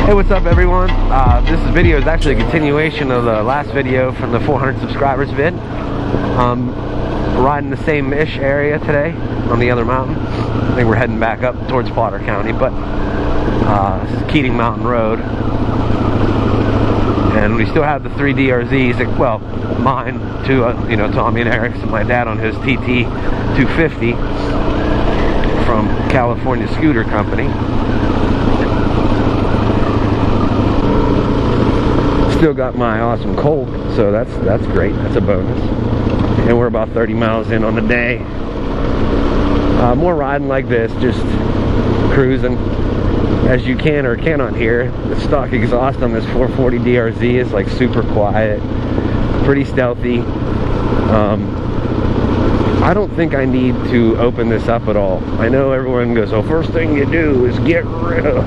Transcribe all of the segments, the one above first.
Hey, what's up everyone? This video is actually a continuation of the last video from the 400 subscribers vid. Riding the same-ish area today on the other mountain. I think we're heading back up towards Potter County, but this is Keating Mountain Road. And we still have the 3 DRZs, well, mine, two, Tommy and Eric's, and my dad on his TT250 from California Scooter Company. Still got my awesome Colt, so that's great. That's a bonus. And we're about 30 miles in on the day. More riding like this, just cruising. As you can or cannot hear, the stock exhaust on this 440 DRZ is like super quiet, pretty stealthy. I don't think I need to open this up at all. I know everyone goes, "Oh, first thing you do is get rid of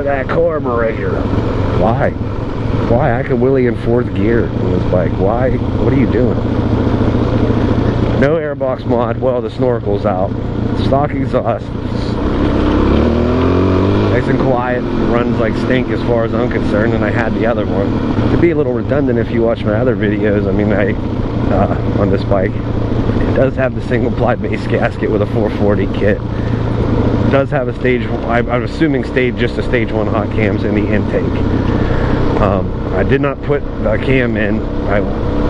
that carburetor." Why? I could wheelie in 4th gear on this bike. Why? What are you doing? No airbox mod. Well, the snorkel's out. Stock exhaust. Nice and quiet. Runs like stink as far as I'm concerned, and I had the other one. To be a little redundant, if you watch my other videos, I mean, on this bike, it does have the single ply base gasket with a 440 kit. It does have a stage, I'm assuming just a stage 1 hot cams in the intake. I did not put the cam in. I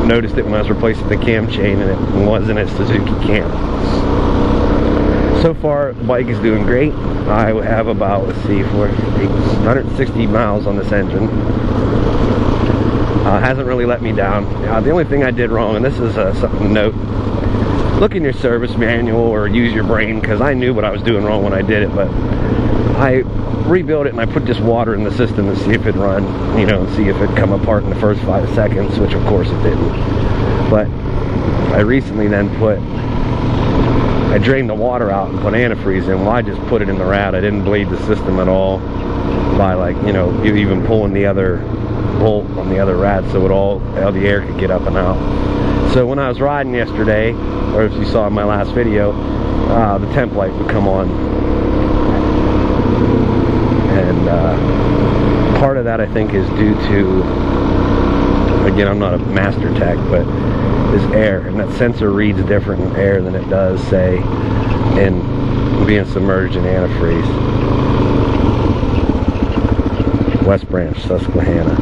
noticed it when I was replacing the cam chain, and it wasn't a Suzuki cam. So far, the bike is doing great. I have about, 160 miles on this engine. Hasn't really let me down. The only thing I did wrong, and this is something to note, look in your service manual or use your brain, because I knew what I was doing wrong when I did it, but I rebuilt it and I put just water in the system to see if it'd run, and see if it'd come apart in the first 5 seconds, which of course it didn't. But I recently then I drained the water out and put antifreeze in. Well, I just put it in the rad. I didn't bleed the system at all by even pulling the other bolt on the other rad so all the air could get up and out. So when I was riding yesterday, or if you saw in my last video, the temp light would come on. And part of that, I think, is due to, again, I'm not a master tech, but is air, and that sensor reads different in air than it does, say, in being submerged in antifreeze. West Branch, Susquehanna.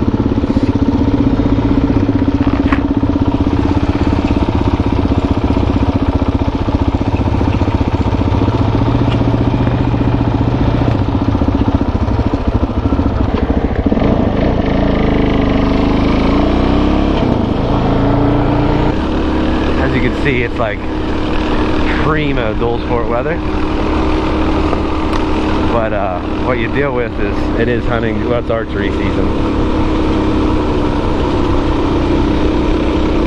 See, it's like primo dual sport weather, but what you deal with is it is hunting. Well, it's archery season.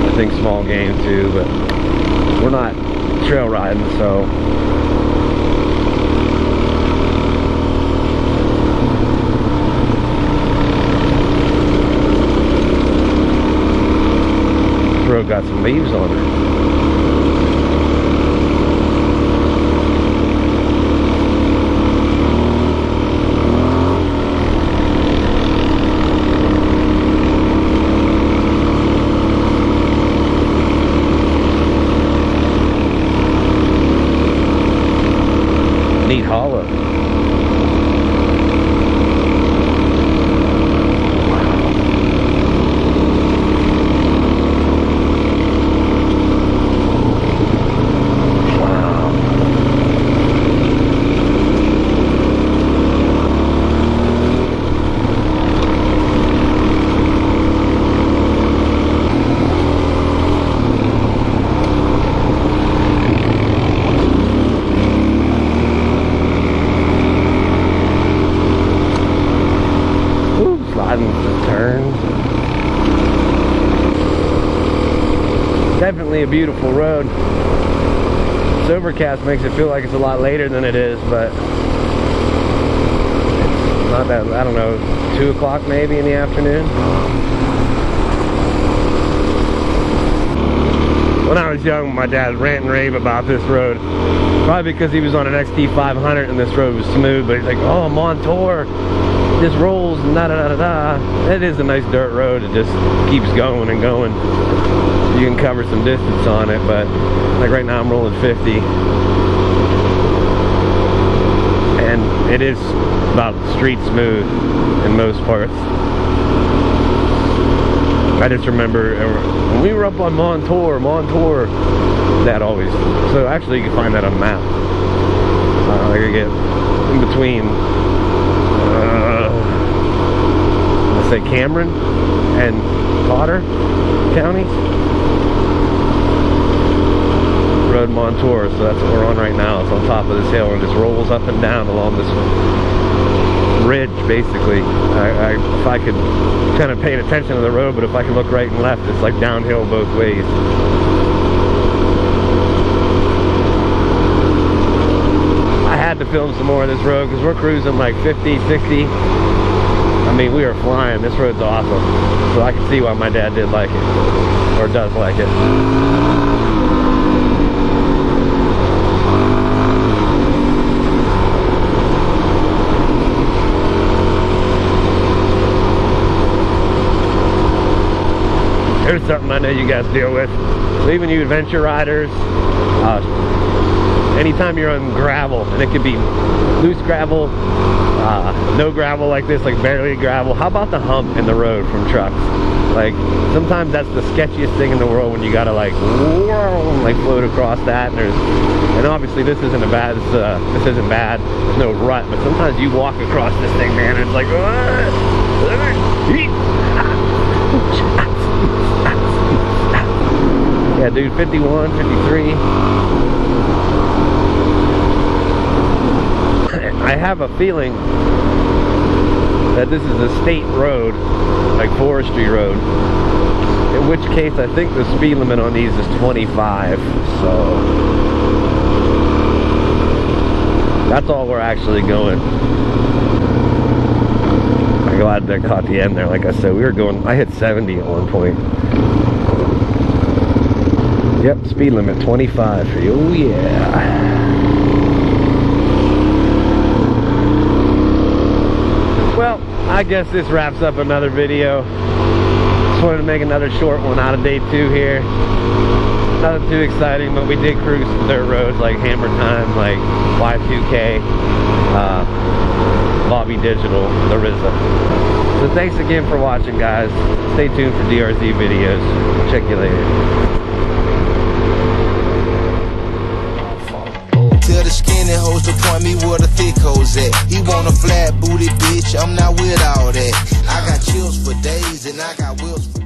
I think small game too, but we're not trail riding, so this road got some leaves on it. Neat hollow. Definitely a beautiful road. This overcast makes it feel like it's a lot later than it is, but it's not that, I don't know, 2 o'clock maybe in the afternoon. When I was young, my dad rant and rave about this road. Probably because he was on an XT500 and this road was smooth, but he's like, "Oh, I'm on tour. just rolls, da-da-da-da-da. It is a nice dirt road. It just keeps going and going. You can cover some distance on it, but like right now I'm rolling 50. And it is about street smooth in most parts. I just remember when we were up on Montour, that always, so actually you can find that on the map. I could get in between, let's say Cameron and Potter counties. Road Montour, so that's what we're on right now. It's on top of this hill and it just rolls up and down along this ridge, basically. If I could kind of pay attention to the road, but if I can look right and left, it's like downhill both ways. I had to film some more of this road because we're cruising like 50, 60. I mean, we are flying. This road's awesome. So I can see why my dad did like it, or does like it. Here's something I know you guys deal with. So even you adventure riders, anytime you're on gravel, and it could be loose gravel, no gravel like this, like barely gravel. How about the hump in the road from trucks? Like sometimes that's the sketchiest thing in the world when you gotta like float across that. And obviously this isn't bad. This isn't bad. There's no rut, but sometimes you walk across this thing, man, and it's like. Yeah, dude, 51, 53. I have a feeling that this is a state road, like forestry road. In which case, I think the speed limit on these is 25. So that's all we're actually going. I'm glad I caught the end there. Like I said, we were going. I hit 70 at one point. Yep, speed limit 25 for you. Oh yeah. Well, I guess this wraps up another video. Just wanted to make another short one out of day 2 here. Nothing too exciting, but we did cruise some dirt roads like Hammer Time, like Y2K, Bobby Digital, Larissa. So thanks again for watching, guys. Stay tuned for DRZ videos. Check you later. Tell the skinny hoes to point me where the thick hoes at. He want a flat booty bitch, I'm not with all that. I got chills for days and I got wills for